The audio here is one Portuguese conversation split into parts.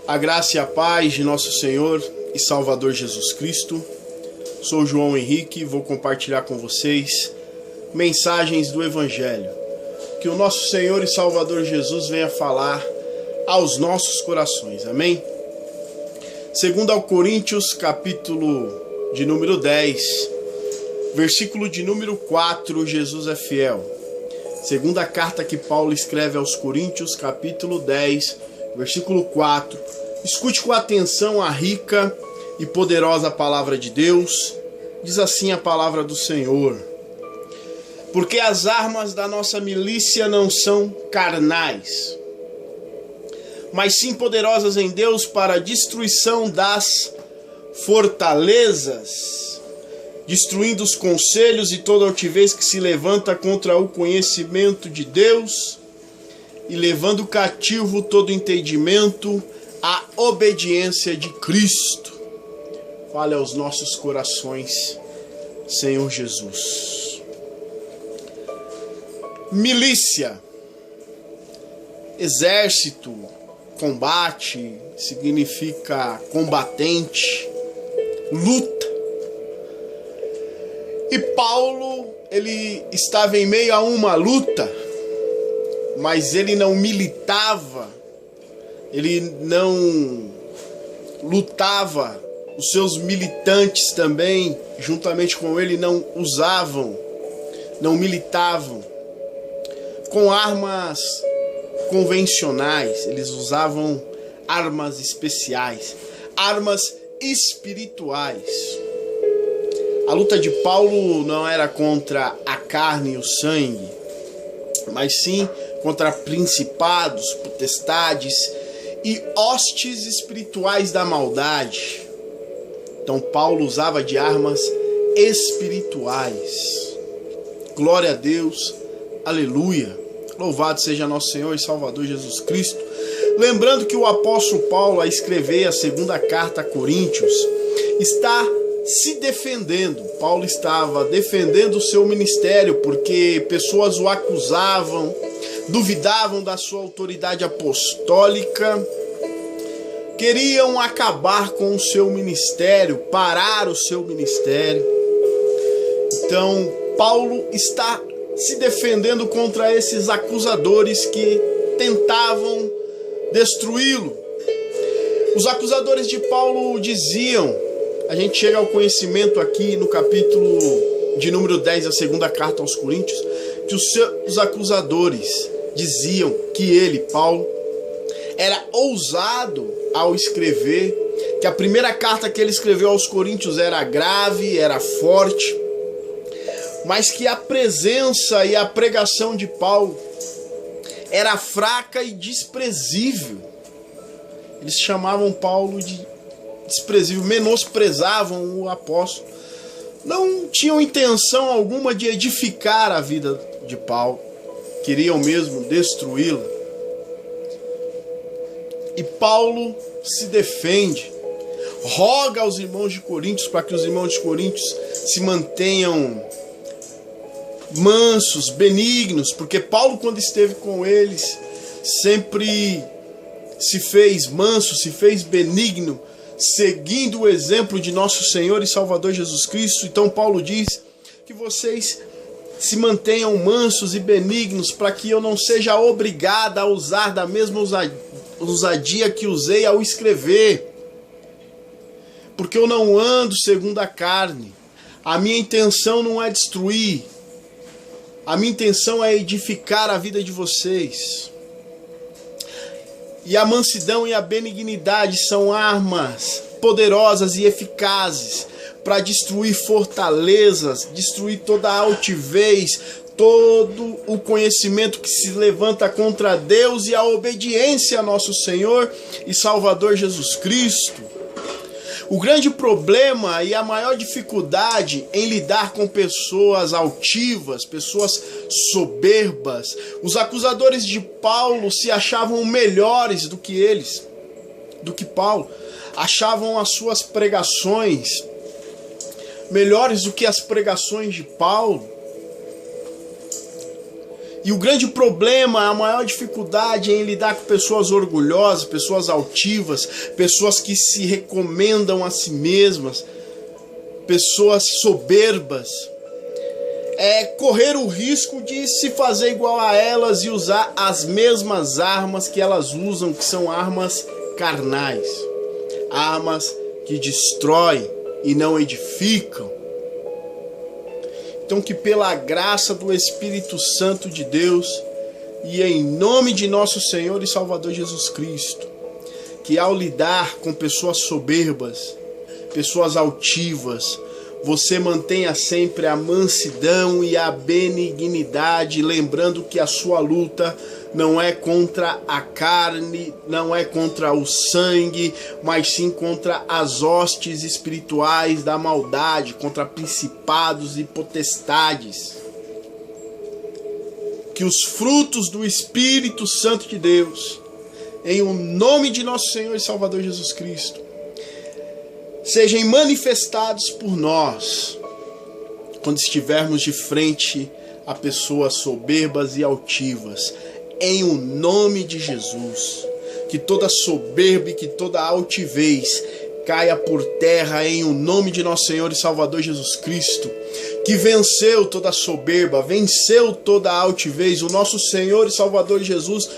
A graça e a paz de nosso Senhor e Salvador Jesus Cristo. Sou João Henrique e vou compartilhar com vocês mensagens do Evangelho. Que o nosso Senhor e Salvador Jesus venha falar aos nossos corações. Amém? Segundo aos Coríntios, capítulo de número 10, versículo de número 4, Jesus é fiel. Segunda carta que Paulo escreve aos Coríntios, capítulo 10, versículo 4. Escute com atenção a rica e poderosa palavra de Deus. Diz assim a palavra do Senhor: porque as armas da nossa milícia não são carnais, mas sim poderosas em Deus para a destruição das fortalezas, destruindo os conselhos e toda altivez que se levanta contra o conhecimento de Deus, e levando cativo todo entendimento à obediência de Cristo. Fale aos nossos corações, Senhor Jesus. Milícia, exército, combate, significa combatente, luta. E Paulo, ele estava em meio a uma luta, mas ele não militava, ele não lutava, os seus militantes também, juntamente com ele, não usavam, não militavam com armas convencionais, eles usavam armas especiais, armas espirituais. A luta de Paulo não era contra a carne e o sangue, mas sim contra principados, potestades e hostes espirituais da maldade. Então Paulo usava de armas espirituais. Glória a Deus, aleluia. Louvado seja nosso Senhor e Salvador Jesus Cristo. Lembrando que o apóstolo Paulo, a escrever a segunda carta a Coríntios, está se defendendo. Paulo estava defendendo o seu ministério porque pessoas o acusavam, duvidavam da sua autoridade apostólica, queriam acabar com o seu ministério, parar o seu ministério. Então, Paulo está se defendendo contra esses acusadores que tentavam destruí-lo. Os acusadores de Paulo diziam, a gente chega ao conhecimento aqui no capítulo de número 10 da segunda carta aos Coríntios, que os acusadores diziam que ele, Paulo, era ousado ao escrever, que a primeira carta que ele escreveu aos Coríntios era grave, era forte, mas que a presença e a pregação de Paulo era fraca e desprezível. Eles chamavam Paulo de desprezível, menosprezavam o apóstolo. Não tinham intenção alguma de edificar a vida de Paulo. Queriam mesmo destruí-la. E Paulo se defende. Roga aos irmãos de Coríntios para que os irmãos de Coríntios se mantenham mansos, benignos, porque Paulo, quando esteve com eles, sempre se fez manso, se fez benigno, seguindo o exemplo de nosso Senhor e Salvador Jesus Cristo. Então Paulo diz que vocês se mantenham mansos e benignos, para que eu não seja obrigado a usar da mesma ousadia que usei ao escrever, porque eu não ando segundo a carne. A minha intenção não é destruir, a minha intenção é edificar a vida de vocês. E a mansidão e a benignidade são armas poderosas e eficazes para destruir fortalezas, destruir toda a altivez, todo o conhecimento que se levanta contra Deus e a obediência a nosso Senhor e Salvador Jesus Cristo. O grande problema e a maior dificuldade em lidar com pessoas altivas, pessoas soberbas, os acusadores de Paulo se achavam melhores do que eles, do que Paulo, achavam as suas pregações melhores do que as pregações de Paulo. E o grande problema, a maior dificuldade é em lidar com pessoas orgulhosas, pessoas altivas, pessoas que se recomendam a si mesmas, pessoas soberbas. É correr o risco de se fazer igual a elas e usar as mesmas armas que elas usam, que são armas carnais, armas que destroem e não edificam. Então que pela graça do Espírito Santo de Deus e em nome de nosso Senhor e Salvador Jesus Cristo, que ao lidar com pessoas soberbas, pessoas altivas, você mantenha sempre a mansidão e a benignidade, lembrando que a sua luta não é contra a carne, não é contra o sangue, mas sim contra as hostes espirituais da maldade, contra principados e potestades. Que os frutos do Espírito Santo de Deus, em o nome de nosso Senhor e Salvador Jesus Cristo, sejam manifestados por nós, quando estivermos de frente a pessoas soberbas e altivas, em o nome de Jesus. Que toda soberba e que toda altivez caia por terra em o nome de nosso Senhor e Salvador Jesus Cristo, que venceu toda soberba, venceu toda altivez. O nosso Senhor e Salvador Jesus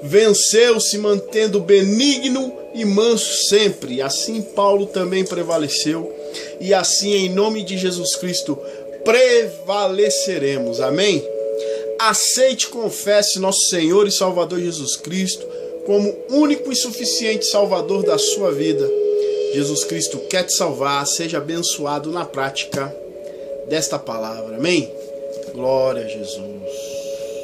venceu, se mantendo benigno e manso sempre. Assim Paulo também prevaleceu, e assim em nome de Jesus Cristo prevaleceremos. Amém? Aceite e confesse nosso Senhor e Salvador Jesus Cristo como único e suficiente Salvador da sua vida. Jesus Cristo quer te salvar. Seja abençoado na prática desta palavra. Amém? Glória a Jesus.